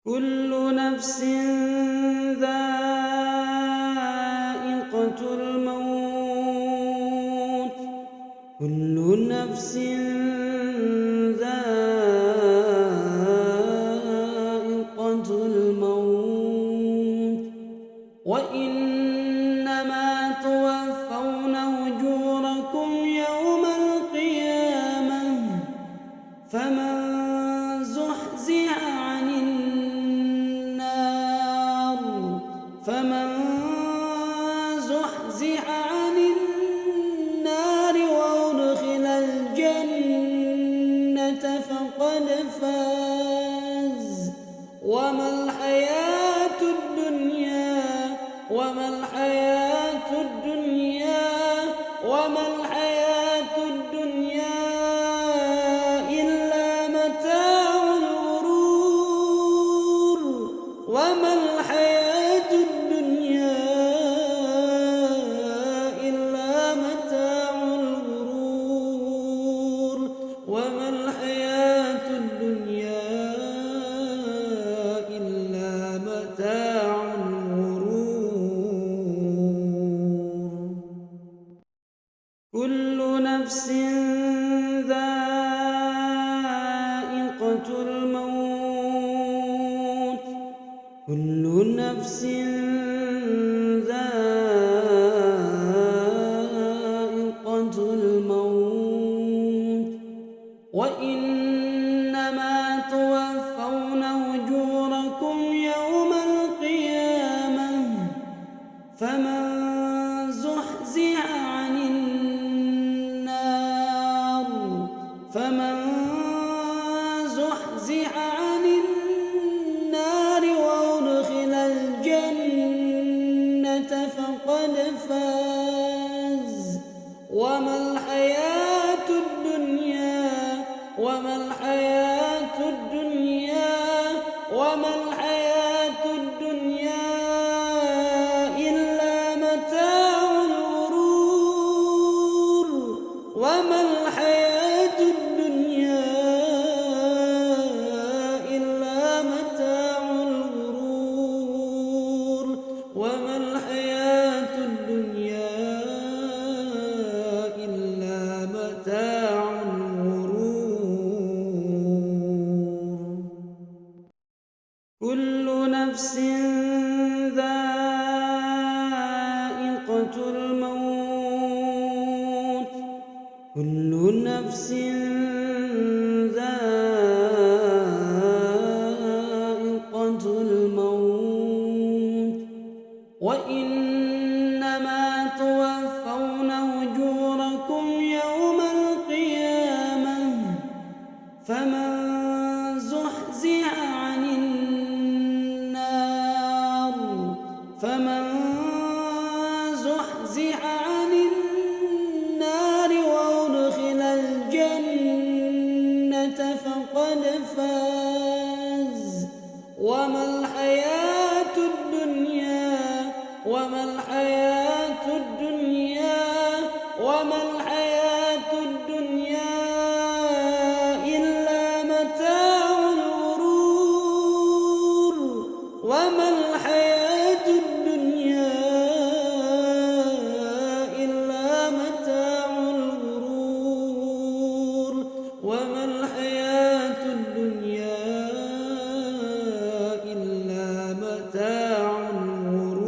كل نفس ذائقة الموت. كل نفس ذائقة الموت وإنما توفون أجوركم يوم القيامة فمن زحزح عن النار وأدخل الجنة فقد فاز. وما الحياة الدنيا إلا متاع الغرور. وما الحياة الدنيا إلا متاع الغرور. وما الحياة الدنيا إلا متاع الغرور. كل نفس ذائقة الموت. كل نفس ذائقة الموت وإنما توفون أجوركم يوم القيامة فمن زحزح عن النار وأدخل الجنة فقد فاز. وما الحياة الدنيا إلا متاع الغرور. وما الحياة الدنيا إلا متاع الغرور. وما الحياة الدنيا إلا متاع الغرور. كل نفس ذائقة الموت. كل نفس ذائقة الموت وإنما توفون أجوركم يوم القيامة فمن زحزح عن النار وأدخل الجنة فقد فاز. وما الحياة الدنيا إلا متاع الغرور. وما الحياة الدنيا إلا متاع الغرور. وما الحياة الدنيا إلا متاع الغرور.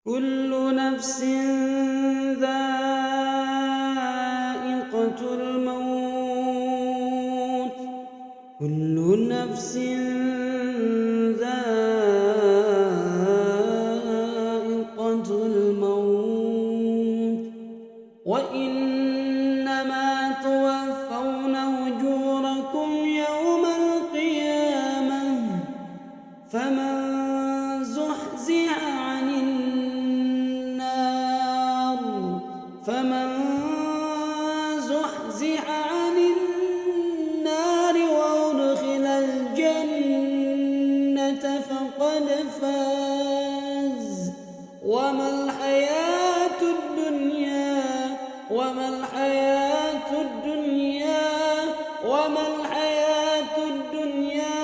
كل نفس ذائقة الموت. كل نفس ذائقة الموت وإنما توفون أجوركم يوم القيامة فمن زحزح عن النار وأدخل الجنة وما الحياة الدنيا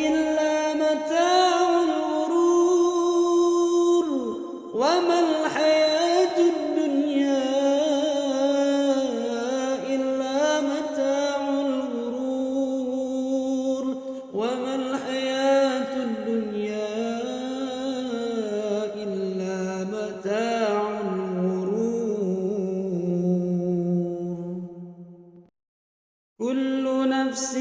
إلا متاع الغرور وما الحياة الدنيا إلا متاع الغرور وما الحياة الدنيا إلا متاع كل نفس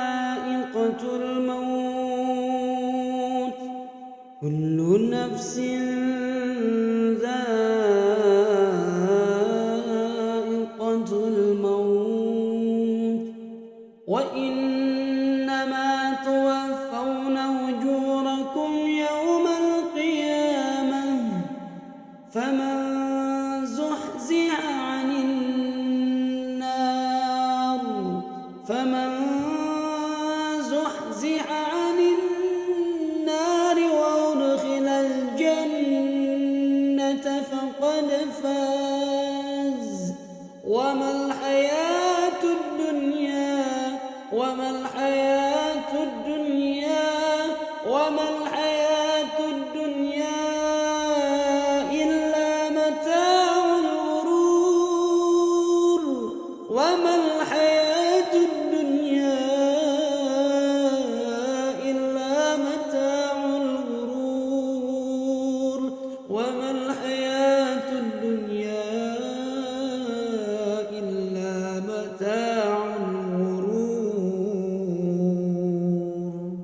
ذائقة الموت كل نفس ذائقة الموت وإنما توفون أجوركم يوم القيامة فمن زحزح عن النار وأدخل الجنة فقد فاز وما الحياة الدنيا وما الحياة الدنيا وما الحياة الدنيا إلا متاع الغرور وما الحياة الدنيا إلا متاع الغرور وما الحياة الدنيا إلا متاع الغرور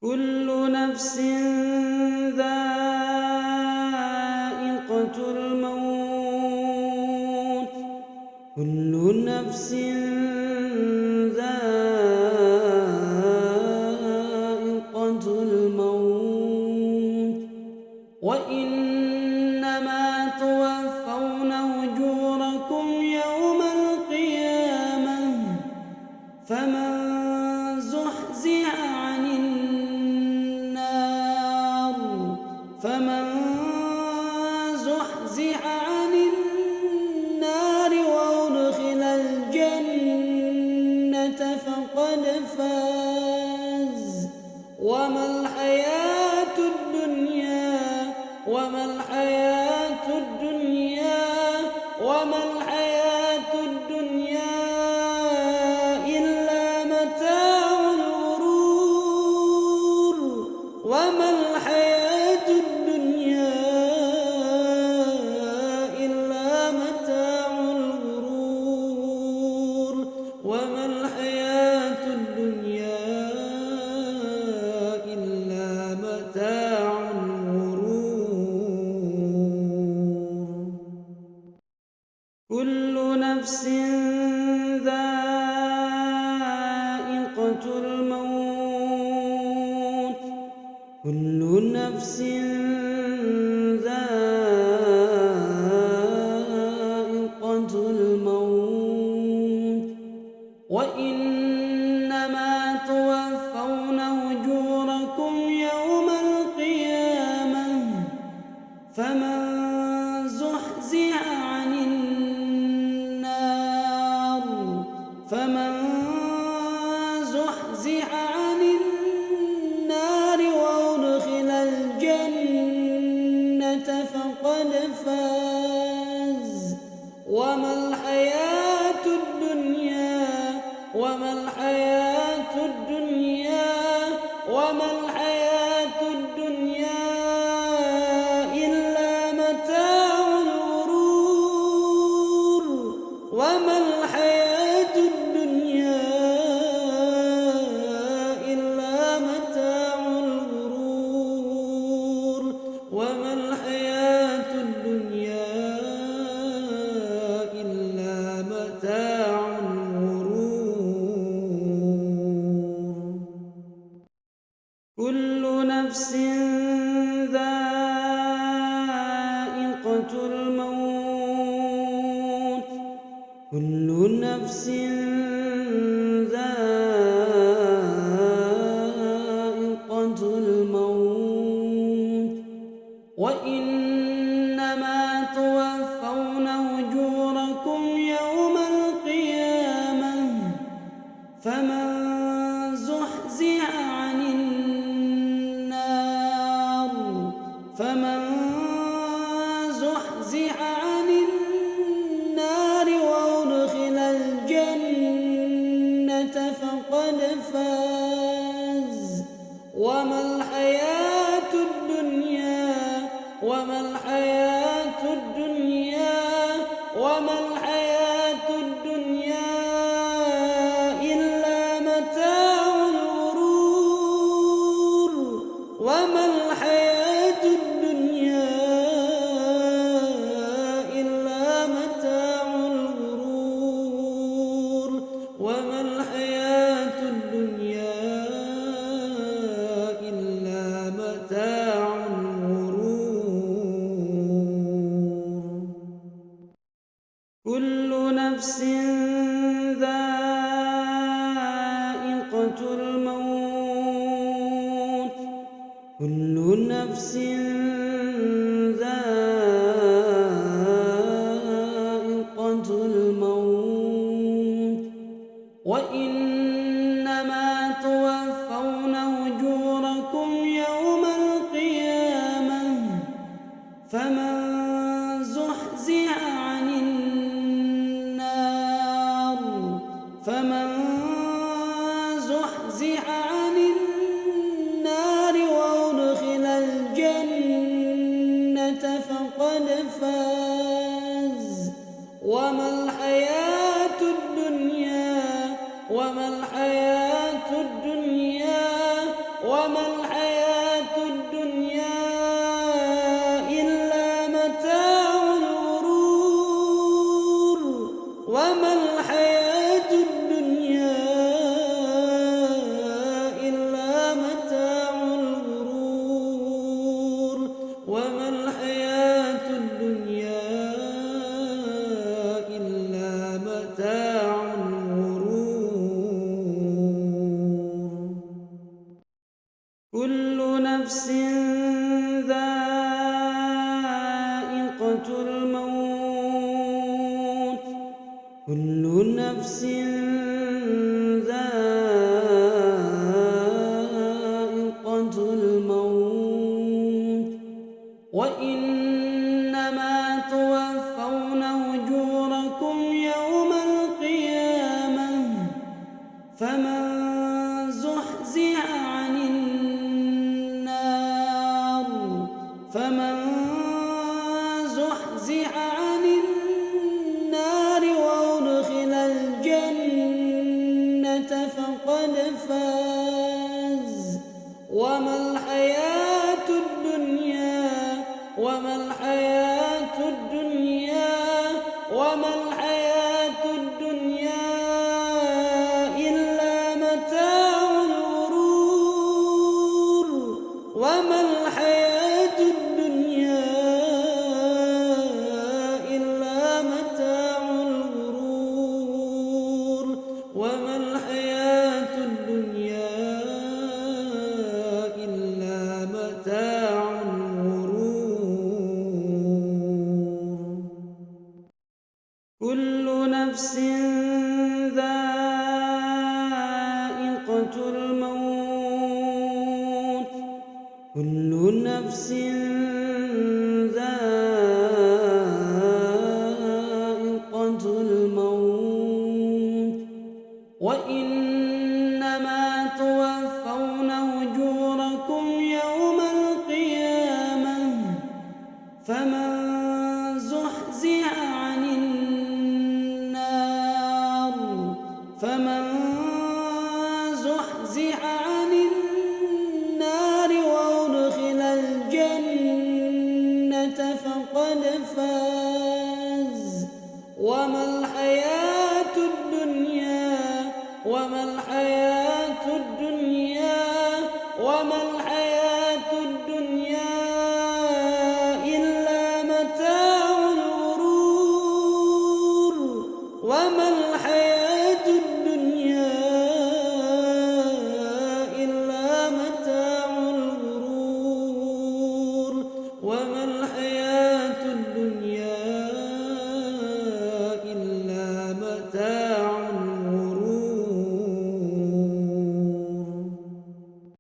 كل نفس ذائقة الموت كل نفس ذائقة الموت وإنما توفون أجوركم يوم القيامة فمن زحزح عن النار وأدخل الجنة فقد فاز وما الحياة الدنيا وما الحياة الدنيا وما الحياة الدنيا إلا متاع الغرور وما الحياة الدنيا إلا متاع الغرور وما الحياة الدنيا إلا متاع الغرور كل نفس ذائقة الموت كل نفس ذائقة الموت وإنما توفون أجوركم يوم القيامة فمن زحزح عن النار وأدخل الجنة فقد فاز وما الحياة الدنيا وما الحياة الدنيا وما الحياة الدنيا إلا متاع الغرور وما الحياة الدنيا إلا متاع الغرور وما الحياة الدنيا إلا متاع الغرور كل نفس ذائقة الموت كل نفس ذائقة الموت وإنما توفون أجوركم وما الحياة الدنيا إلا متاع الغرور وما الحياة الدنيا إلا متاع الغرور وما الحياة الدنيا إلا متاع الغرور كل نفس ذائقة الموت كل نفس ذائقة الموت وإنما توفون أجوركم يوم القيامة فمن زحزح عن النار وأدخل الجنة فقد فاز وما الحياة الدنيا إلا متاع الغرور وما الحياة الدنيا إلا متاع الغرور وما الحياة الدنيا إلا متاع الغرور كل نفس ذائقة الموت كل نفس ذائقة الموت وإنما توفون أجوركم يوم القيامة فمن زحزح عن النار وأدخل الجنة فقد فاز وما الحياة الدنيا إلا متاع الغرور وما الحياة الدنيا إلا متاع الغرور وما الحياة الدنيا إلا متاع الغرور كل نفس ذائقة الموت كل نفس ذائقة الموت وإنما توفون أجوركم يوم القيامة فمن زحزح عن النار وأدخل الجنة فقد فاز وما الحياة الدنيا إلا متاع الغرور وما